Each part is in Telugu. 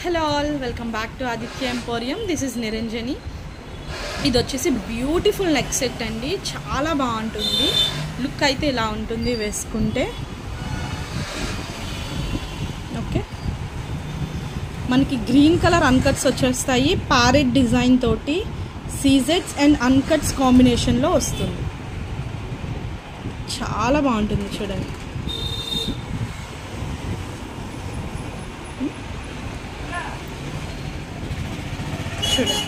Hello all, welcome back to Aditya emporium. This is Niranjani. ఇది వచ్చేసి బ్యూటిఫుల్ నెక్ సెట్ అండి, చాలా బాగుంటుంది. లుక్ అయితే ఇలా ఉంటుంది వేసుకుంటే. ఓకే, మనకి గ్రీన్ కలర్ అన్కట్స్ వచ్చేస్తాయి. ప్యారెట్ డిజైన్ తోటి సీజెట్స్ అండ్ అన్కట్స్ కాంబినేషన్లో వస్తుంది. చాలా బాగుంటుంది చూడండి. చూడండి,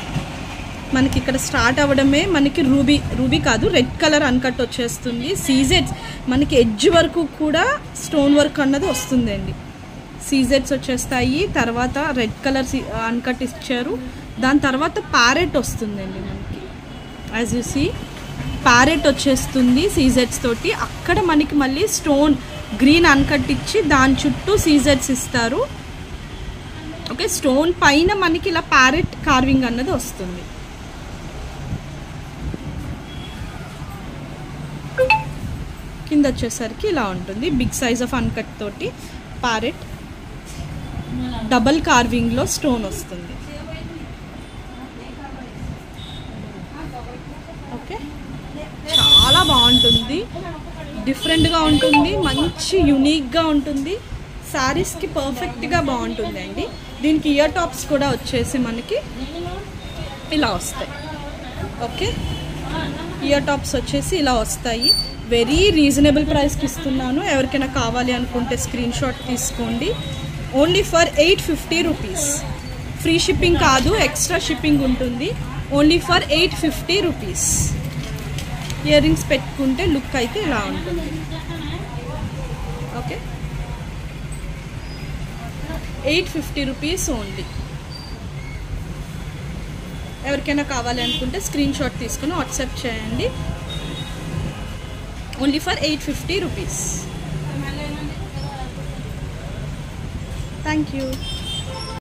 మనకి ఇక్కడ స్టార్ట్ అవ్వడమే మనకి రూబీ కాదు, రెడ్ కలర్ అన్కట్ వచ్చేస్తుంది. సీజెట్స్ మనకి ఎడ్జ్ వరకు కూడా స్టోన్ వర్క్ అన్నది వస్తుందండి. సీజెట్స్ వచ్చేస్తాయి, తర్వాత రెడ్ కలర్ అన్కట్ ఇచ్చారు. దాని తర్వాత ప్యారెట్ వస్తుందండి మనకి. యాజ్ యూ సీ ప్యారెట్ వచ్చేస్తుంది సీజెట్స్ తోటి. అక్కడ మనకి మళ్ళీ స్టోన్ గ్రీన్ అన్కట్ ఇచ్చి దాని చుట్టూ సీజెట్స్ ఇస్తారు. ఓకే, స్టోన్ పైన మనకి ఇలా ప్యారెట్ కార్వింగ్ అన్నది వస్తుంది. కింద వచ్చేసరికి ఇలా ఉంటుంది. బిగ్ సైజ్ ఆఫ్ అన్కట్ తోటి ప్యారెట్ డబల్ కార్వింగ్లో స్టోన్ వస్తుంది. ఓకే, చాలా బాగుంటుంది, డిఫరెంట్గా ఉంటుంది, మంచి యూనిక్గా ఉంటుంది. శారీస్కి పర్ఫెక్ట్గా బాగుంటుందండి. దీనికి ఇయర్ టాప్స్ కూడా వచ్చేసి మనకి ఇలా వస్తాయి. ఓకే, ఇయర్ టాప్స్ వచ్చేసి ఇలా వస్తాయి. వెరీ రీజనబుల్ ప్రైస్కి ఇస్తున్నాను. ఎవరికైనా కావాలి అనుకుంటే స్క్రీన్ షాట్ తీసుకోండి. Only for 850 rupees. Free shipping కాదు, ఎక్స్ట్రా షిప్పింగ్ ఉంటుంది. Only for 850 rupees. Ear rings పెట్టుకుంటే లుక్ అయితే ఇలా ఉంటుంది. Okay, 850 rupees only. ఎవరికైనా కావాలి అనుకుంటే స్క్రీన్ షాట్ తీసుకుని వాట్సాప్ చేయండి. Only for 850 rupees. Thank you.